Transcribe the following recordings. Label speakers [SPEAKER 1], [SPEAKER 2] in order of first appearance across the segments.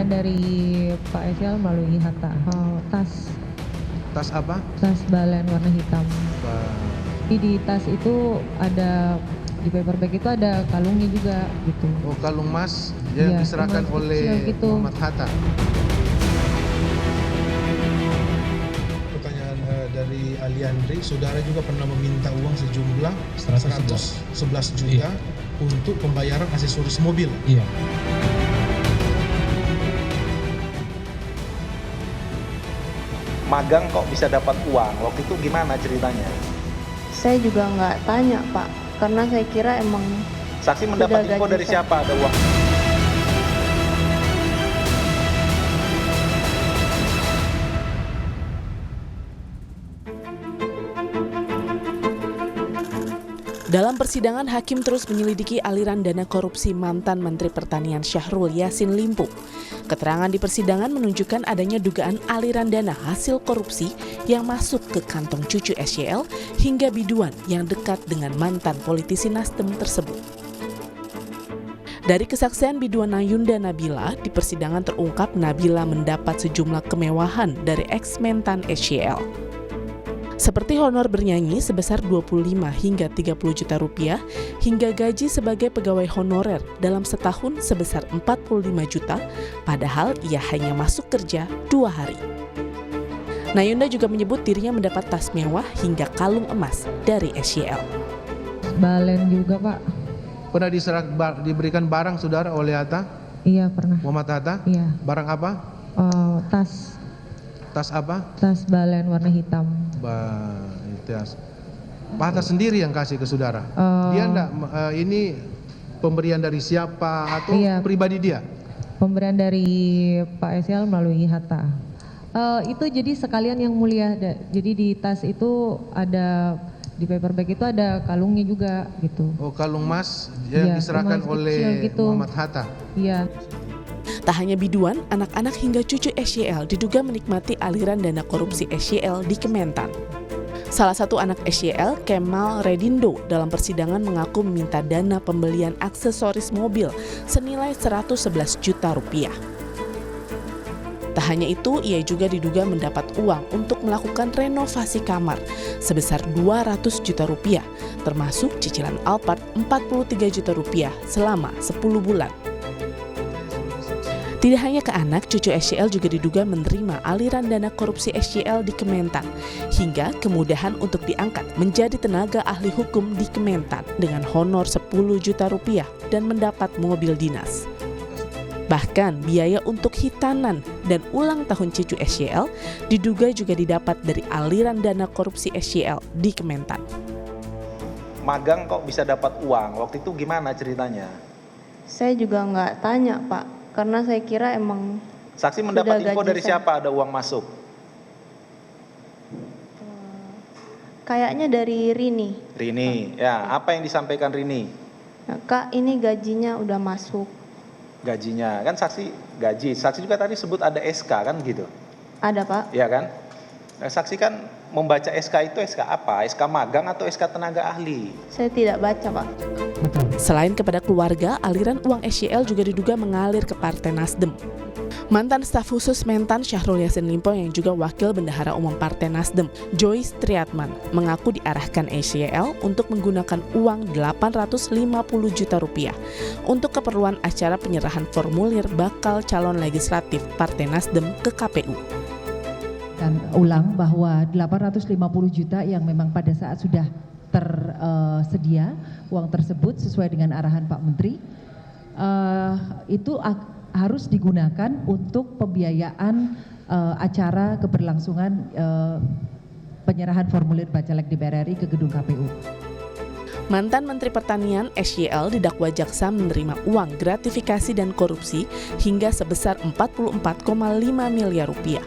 [SPEAKER 1] pemberian dari Pak SL melalui Hatta. Tas
[SPEAKER 2] Tas apa?
[SPEAKER 1] tas balen warna hitam.
[SPEAKER 2] Ba-
[SPEAKER 1] Jadi di tas itu ada, di paper bag itu ada kalungnya juga gitu.
[SPEAKER 2] Oh, kalung emas yang
[SPEAKER 1] Iya,
[SPEAKER 2] diserahkan
[SPEAKER 1] emas
[SPEAKER 2] oleh
[SPEAKER 1] kecil gitu.
[SPEAKER 2] Muhammad Hatta.
[SPEAKER 3] Pertanyaan dari Ali Andri, saudara juga pernah meminta uang sejumlah 111 juta untuk pembayaran aksesoris mobil.
[SPEAKER 4] Iya.
[SPEAKER 5] Magang kok bisa dapat uang, waktu itu gimana ceritanya?
[SPEAKER 6] Saya juga nggak tanya Pak, karena saya kira emang
[SPEAKER 5] Saksi mendapat
[SPEAKER 6] Sudah
[SPEAKER 5] info
[SPEAKER 6] gaji
[SPEAKER 5] dari
[SPEAKER 6] saya.
[SPEAKER 5] siapa ada uang?
[SPEAKER 7] Dalam persidangan, hakim terus menyelidiki aliran dana korupsi mantan Menteri Pertanian Syahrul Yassin Limpo. Keterangan di persidangan menunjukkan adanya dugaan aliran dana hasil korupsi yang masuk ke kantong cucu SYL hingga biduan yang dekat dengan mantan politisi Nasdem tersebut. Dari kesaksian biduan Nayunda Nabila, di persidangan terungkap Nabila mendapat sejumlah kemewahan dari ex-mentan SYL. Seperti honor bernyanyi sebesar 25 hingga 30 juta rupiah, hingga gaji sebagai pegawai honorer dalam setahun sebesar 45 juta, padahal ia hanya masuk kerja 2 hari. Nayunda juga menyebut dirinya mendapat tas mewah hingga kalung emas dari SYL.
[SPEAKER 1] Balen juga Pak.
[SPEAKER 2] Pernah diberikan barang saudara oleh Hatta?
[SPEAKER 1] Iya pernah.
[SPEAKER 2] Muhammad Hatta?
[SPEAKER 1] Iya.
[SPEAKER 2] Barang apa?
[SPEAKER 1] Tas
[SPEAKER 2] Tas apa?
[SPEAKER 1] tas balen warna hitam.
[SPEAKER 2] Tas. Pak Hatta sendiri yang kasih ke saudara? Dia enggak, ini pemberian dari siapa atau
[SPEAKER 1] Iya.
[SPEAKER 2] pribadi dia?
[SPEAKER 1] Pemberian dari Pak SL melalui Hatta. Itu jadi sekalian yang mulia. Jadi di tas itu ada, di paper bag itu ada kalungnya juga gitu.
[SPEAKER 2] Oh, kalung emas yang
[SPEAKER 1] Iya,
[SPEAKER 2] diserahkan
[SPEAKER 1] emas
[SPEAKER 2] oleh
[SPEAKER 1] kecil gitu.
[SPEAKER 2] Muhammad Hatta.
[SPEAKER 1] Iya.
[SPEAKER 7] Tak hanya biduan, anak-anak hingga cucu SYL diduga menikmati aliran dana korupsi SYL di Kementan. Salah satu anak SYL, Kemal Redindo, dalam persidangan mengaku meminta dana pembelian aksesoris mobil senilai 111 juta rupiah. Tak hanya itu, ia juga diduga mendapat uang untuk melakukan renovasi kamar sebesar 200 juta rupiah, termasuk cicilan Alphard 43 juta rupiah selama 10 bulan. Tidak hanya ke anak, cucu SYL juga diduga menerima aliran dana korupsi SYL di Kementan, hingga kemudahan untuk diangkat menjadi tenaga ahli hukum di Kementan dengan honor 10 juta rupiah dan mendapat mobil dinas. Bahkan biaya untuk hitanan dan ulang tahun cucu SYL diduga juga didapat dari aliran dana korupsi SYL di Kementan.
[SPEAKER 5] Magang kok bisa dapat uang, waktu itu gimana ceritanya?
[SPEAKER 6] saya juga nggak tanya Pak, karena saya kira emang
[SPEAKER 5] Saksi mendapat
[SPEAKER 6] Sudah
[SPEAKER 5] info
[SPEAKER 6] gaji
[SPEAKER 5] dari
[SPEAKER 6] saya.
[SPEAKER 5] siapa ada uang masuk?
[SPEAKER 6] kayaknya dari Rini.
[SPEAKER 5] Rini, ya apa yang disampaikan Rini?
[SPEAKER 6] Nah, Kak, ini gajinya udah masuk.
[SPEAKER 5] Gajinya, kan saksi gaji, saksi juga tadi sebut ada SK kan gitu,
[SPEAKER 6] Ada Pak?
[SPEAKER 5] ya kan? Nah, saksi kan membaca SK itu SK apa? SK magang atau SK tenaga ahli?
[SPEAKER 6] Saya tidak baca Pak.
[SPEAKER 7] Selain kepada keluarga, aliran uang SYL juga diduga mengalir ke Partai Nasdem. Mantan staf khusus Mentan Syahrul Yassin Limpo yang juga wakil bendahara umum Partai Nasdem, Joyce Triatman, mengaku diarahkan SYL untuk menggunakan uang 850 juta rupiah untuk keperluan acara penyerahan formulir bakal calon legislatif Partai Nasdem ke KPU.
[SPEAKER 8] Dan ulang bahwa 850 juta yang memang pada saat sudah tersedia uang tersebut sesuai dengan arahan Pak Menteri itu harus digunakan untuk pembiayaan acara keberlangsungan penyerahan formulir Bacalek DPR RI ke gedung KPU.
[SPEAKER 7] Mantan Menteri Pertanian SYL didakwa jaksa menerima uang gratifikasi dan korupsi hingga sebesar 44,5 miliar rupiah.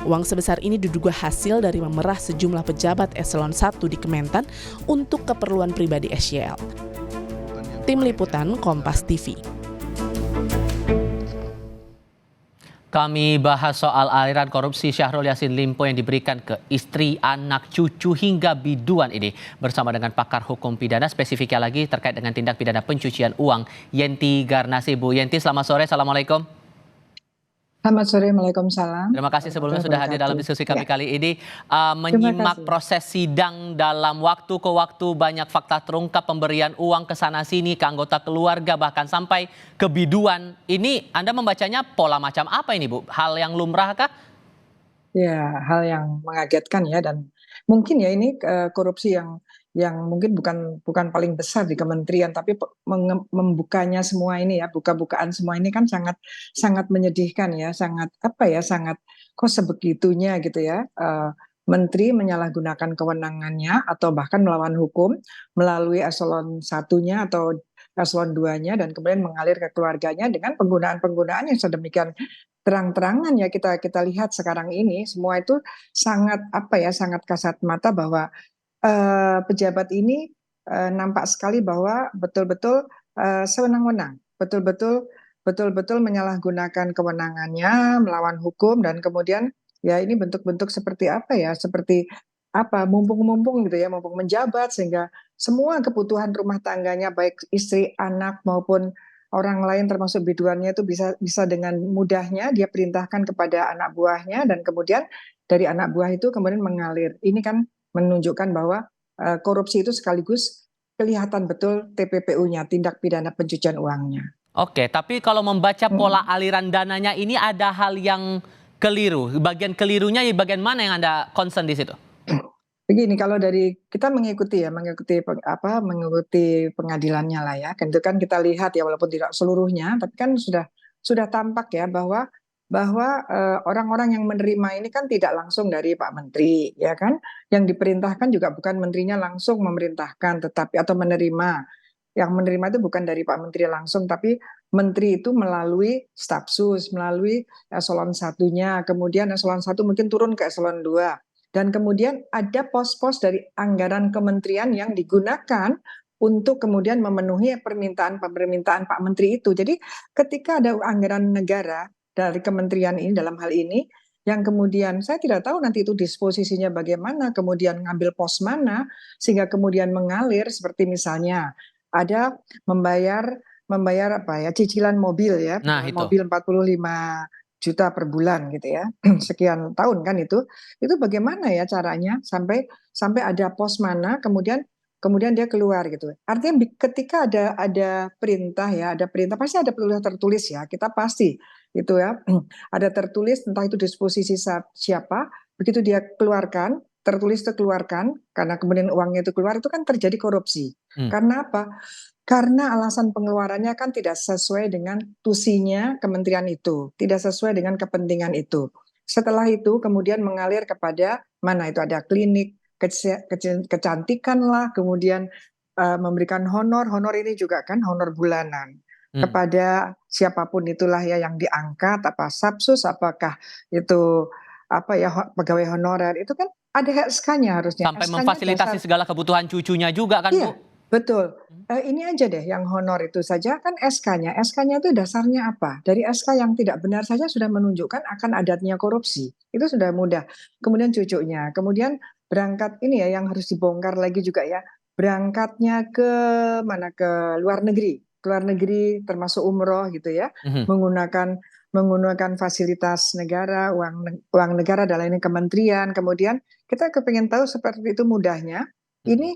[SPEAKER 7] Uang sebesar ini diduga hasil dari memerah sejumlah pejabat eselon 1 di Kementan untuk keperluan pribadi SYL. Tim Liputan Kompas TV.
[SPEAKER 9] Kami bahas soal aliran korupsi Syahrul Yassin Limpo yang diberikan ke istri, anak, cucu hingga biduan ini bersama dengan pakar hukum pidana, spesifiknya lagi terkait dengan tindak pidana pencucian uang, Yenti Garnasi. Bu Yenti, selamat sore. Assalamualaikum.
[SPEAKER 4] Selamat sore, Waalaikumsalam.
[SPEAKER 9] Terima kasih sebelumnya sudah hadir dalam diskusi kami kali ini. Menyimak
[SPEAKER 4] kasih.
[SPEAKER 9] proses sidang dalam waktu ke waktu, banyak fakta terungkap, pemberian uang ke sana sini, ke anggota keluarga, bahkan sampai ke biduan. Ini Anda membacanya pola macam apa ini, Bu? Hal yang lumrah kah?
[SPEAKER 4] Ya, hal yang mengagetkan ya, dan mungkin ya ini korupsi yang mungkin bukan paling besar di kementerian, tapi membukanya semua ini ya, buka-bukaan semua ini kan sangat sangat menyedihkan ya, sangat apa ya, sangat kok sebegitunya gitu ya. Menteri menyalahgunakan kewenangannya atau bahkan melawan hukum melalui eselon satunya atau eselon 2-nya, dan kemudian mengalir ke keluarganya dengan penggunaan yang sedemikian terang-terangan ya, kita lihat sekarang ini semua itu sangat apa ya, sangat kasat mata bahwa pejabat ini nampak sekali bahwa betul-betul sewenang-wenang, betul-betul menyalahgunakan kewenangannya, melawan hukum, dan kemudian ya ini bentuk-bentuk seperti apa ya, seperti apa, mumpung-mumpung gitu ya, mumpung menjabat sehingga semua kebutuhan rumah tangganya baik istri, anak maupun orang lain termasuk biduannya itu bisa dengan mudahnya dia perintahkan kepada anak buahnya, dan kemudian dari anak buah itu kemudian mengalir. Ini kan menunjukkan bahwa korupsi itu sekaligus kelihatan betul TPPU-nya, tindak pidana pencucian uangnya.
[SPEAKER 9] Oke, tapi kalau membaca pola aliran dananya ini ada hal yang keliru. Bagian kelirunya di bagian mana yang Anda concern di situ?
[SPEAKER 4] Begini, kalau dari kita mengikuti pengadilannya lah ya, kan itu kan kita lihat ya, walaupun tidak seluruhnya, tapi kan sudah tampak ya bahwa orang-orang yang menerima ini kan tidak langsung dari Pak Menteri, ya kan? Yang diperintahkan juga bukan menterinya langsung memerintahkan, tetapi atau menerima. Yang menerima itu bukan dari Pak Menteri langsung, tapi Menteri itu melalui stafsus, melalui eselon satunya, kemudian eselon 1 mungkin turun ke eselon 2. Dan kemudian ada pos-pos dari anggaran kementerian yang digunakan untuk kemudian memenuhi permintaan Pak Menteri itu. Jadi ketika ada anggaran negara dari kementerian ini dalam hal ini, yang kemudian saya tidak tahu nanti itu disposisinya bagaimana, kemudian ngambil pos mana, sehingga kemudian mengalir seperti misalnya ada membayar apa ya, cicilan mobil ya, mobil 45 juta per bulan gitu ya, sekian tahun kan itu bagaimana ya caranya sampai ada pos mana, kemudian dia keluar gitu. Artinya ketika ada perintah ya, ada perintah pasti ada tertulis ya, kita pasti itu ya, ada tertulis entah itu disposisi siapa, begitu dia keluarkan, tertulis itu keluarkan, karena kemudian uangnya itu keluar, itu kan terjadi korupsi. Karena apa? Karena alasan pengeluarannya kan tidak sesuai dengan tusinya kementerian itu, tidak sesuai dengan kepentingan itu. Setelah itu kemudian mengalir kepada mana itu ada klinik, kecantikan lah, kemudian memberikan honor ini juga kan honor bulanan kepada siapapun itulah ya yang diangkat, apa stafsus, apakah itu apa ya pegawai honorer, itu kan ada SK-nya harusnya.
[SPEAKER 9] Sampai memfasilitasi segala kebutuhan cucunya juga kan,
[SPEAKER 4] iya,
[SPEAKER 9] Bu?
[SPEAKER 4] Betul. Ini aja deh yang honor itu saja kan SK-nya. SK-nya itu dasarnya apa? Dari SK yang tidak benar saja sudah menunjukkan akan adanya korupsi. Itu sudah mudah. Kemudian cucunya. Kemudian berangkat ini ya yang harus dibongkar lagi juga ya. Berangkatnya ke mana? Ke luar negeri. Ke luar negeri termasuk umroh gitu ya. Menggunakan fasilitas negara, uang negara dalam ini kementerian. Kemudian kita kepingin tahu seperti itu mudahnya. Ini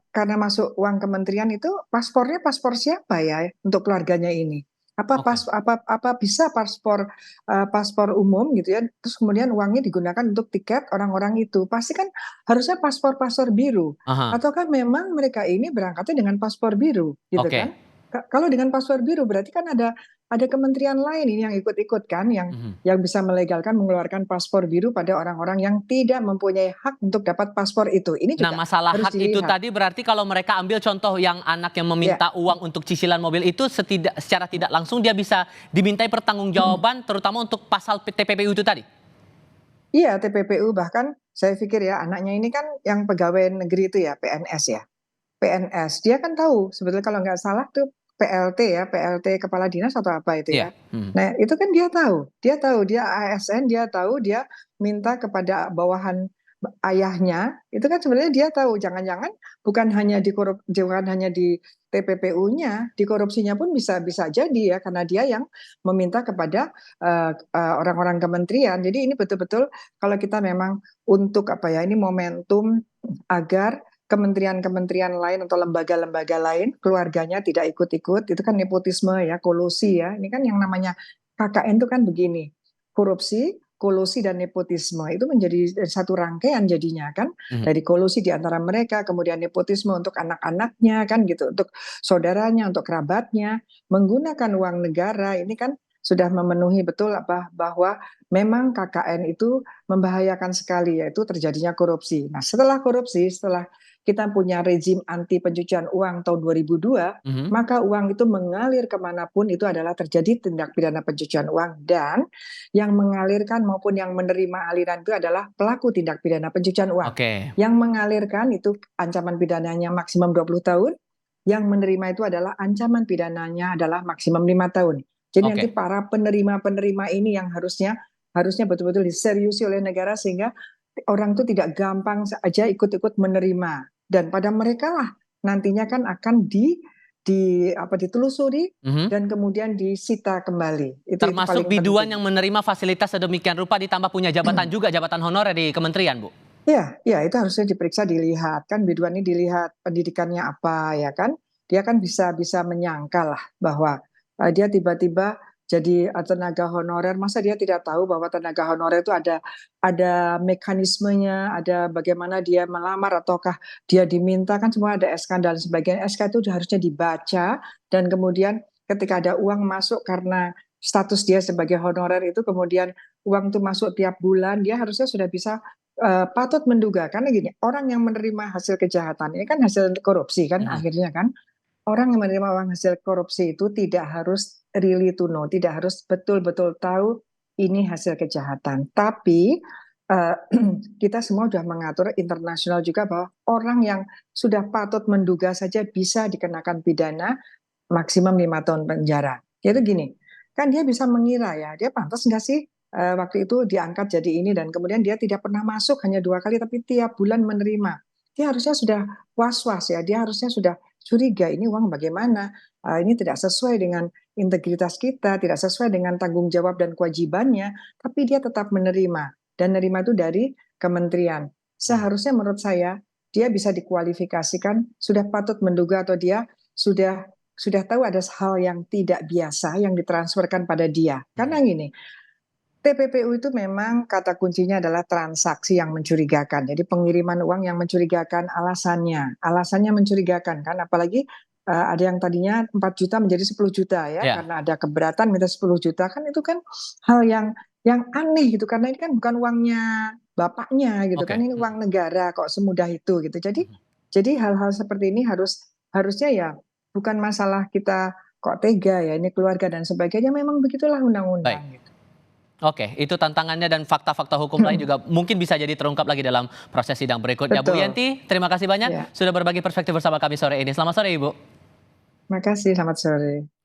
[SPEAKER 4] karena masuk uang kementerian itu paspornya paspor siapa ya untuk keluarganya ini? Apa bisa paspor umum gitu ya? Terus kemudian uangnya digunakan untuk tiket orang-orang itu. Pasti kan harusnya paspor biru. Atau kan memang mereka ini berangkatnya dengan paspor biru gitu kan? Kalau dengan paspor biru berarti kan ada kementerian lain ini yang ikut-ikut kan, yang bisa melegalkan mengeluarkan paspor biru pada orang-orang yang tidak mempunyai hak untuk dapat paspor itu. Ini juga
[SPEAKER 9] masalah hak itu tadi berarti kalau mereka ambil contoh yang anak yang meminta uang untuk cicilan mobil itu secara tidak langsung dia bisa dimintai pertanggungjawaban terutama untuk pasal TPPU itu tadi.
[SPEAKER 4] Iya, TPPU, bahkan saya pikir ya anaknya ini kan yang pegawai negeri itu ya, PNS ya. PNS, dia kan tahu sebetulnya kalau nggak salah tuh PLT kepala dinas atau apa itu ya. Nah itu kan dia tahu dia ASN, dia tahu dia minta kepada bawahan ayahnya, itu kan sebenarnya dia tahu jangan-jangan bukan hanya TPPU-nya, di korupsinya pun bisa jadi ya, karena dia yang meminta kepada orang-orang kementerian. Jadi ini betul-betul kalau kita memang untuk ini momentum agar kementerian-kementerian lain atau lembaga-lembaga lain keluarganya tidak ikut-ikut, itu kan nepotisme ya, kolusi ya. Ini kan yang namanya KKN itu kan begini, korupsi, kolusi dan nepotisme itu menjadi satu rangkaian jadinya kan, dari kolusi di antara mereka, kemudian nepotisme untuk anak-anaknya kan gitu, untuk saudaranya, untuk kerabatnya, menggunakan uang negara. Ini kan sudah memenuhi betul bahwa memang KKN itu membahayakan sekali, yaitu terjadinya korupsi. Nah, setelah korupsi, setelah kita punya rezim anti pencucian uang tahun 2002, maka uang itu mengalir kemanapun itu adalah terjadi tindak pidana pencucian uang, dan yang mengalirkan maupun yang menerima aliran itu adalah pelaku tindak pidana pencucian uang. Yang mengalirkan itu ancaman pidananya maksimum 20 tahun, yang menerima itu adalah ancaman pidananya adalah maksimum 5 tahun. Jadi nanti para penerima-penerima ini yang harusnya betul-betul diseriusi oleh negara sehingga orang itu tidak gampang saja ikut-ikut menerima, dan pada mereka lah nantinya kan akan ditelusuri dan kemudian disita kembali. Itu
[SPEAKER 9] termasuk biduan yang menerima fasilitas sedemikian rupa ditambah punya jabatan juga, jabatan honorer di kementerian, Bu.
[SPEAKER 4] Ya, itu harusnya diperiksa, dilihat kan biduan ini, dilihat pendidikannya apa ya kan. Dia kan bisa menyangkal lah bahwa dia tiba-tiba jadi tenaga honorer, masa dia tidak tahu bahwa tenaga honorer itu ada mekanismenya, ada bagaimana dia melamar ataukah dia diminta, kan semua ada SK dan sebagainya. SK itu harusnya dibaca, dan kemudian ketika ada uang masuk karena status dia sebagai honorer itu, kemudian uang itu masuk tiap bulan, dia harusnya sudah bisa patut menduga, karena gini, orang yang menerima hasil kejahatan ini kan hasil korupsi kan akhirnya kan. Orang yang menerima uang hasil korupsi itu tidak harus really to know, tidak harus betul-betul tahu ini hasil kejahatan. Tapi kita semua sudah mengatur internasional juga bahwa orang yang sudah patut menduga saja bisa dikenakan pidana maksimum 5 tahun penjara. Yaitu gini, kan dia bisa mengira ya, dia pantas nggak sih waktu itu diangkat jadi ini, dan kemudian dia tidak pernah masuk, hanya 2 kali tapi tiap bulan menerima. Dia harusnya sudah was-was ya, dia harusnya sudah curiga, ini uang bagaimana, ini tidak sesuai dengan integritas kita, tidak sesuai dengan tanggung jawab dan kewajibannya, tapi dia tetap menerima, dan menerima itu dari kementerian. Seharusnya menurut saya dia bisa dikualifikasikan sudah patut menduga, atau dia sudah tahu ada hal yang tidak biasa yang ditransferkan pada dia. Karena gini, TPPU itu memang kata kuncinya adalah transaksi yang mencurigakan. Jadi pengiriman uang yang mencurigakan, alasannya mencurigakan kan, apalagi ada yang tadinya 4 juta menjadi 10 juta ya, karena ada keberatan minta 10 juta kan, itu kan hal yang aneh gitu, karena ini kan bukan uangnya bapaknya gitu kan, ini uang negara kok semudah itu gitu. Jadi hal-hal seperti ini harusnya ya bukan masalah kita kok tega ya, ini keluarga dan sebagainya, memang begitulah undang-undang gitu.
[SPEAKER 9] Oke, itu tantangannya, dan fakta-fakta hukum lain juga mungkin bisa jadi terungkap lagi dalam proses sidang berikutnya. Bu Yenti, terima kasih banyak sudah berbagi perspektif bersama kami sore ini. Selamat sore, Ibu.
[SPEAKER 4] Terima kasih, selamat sore.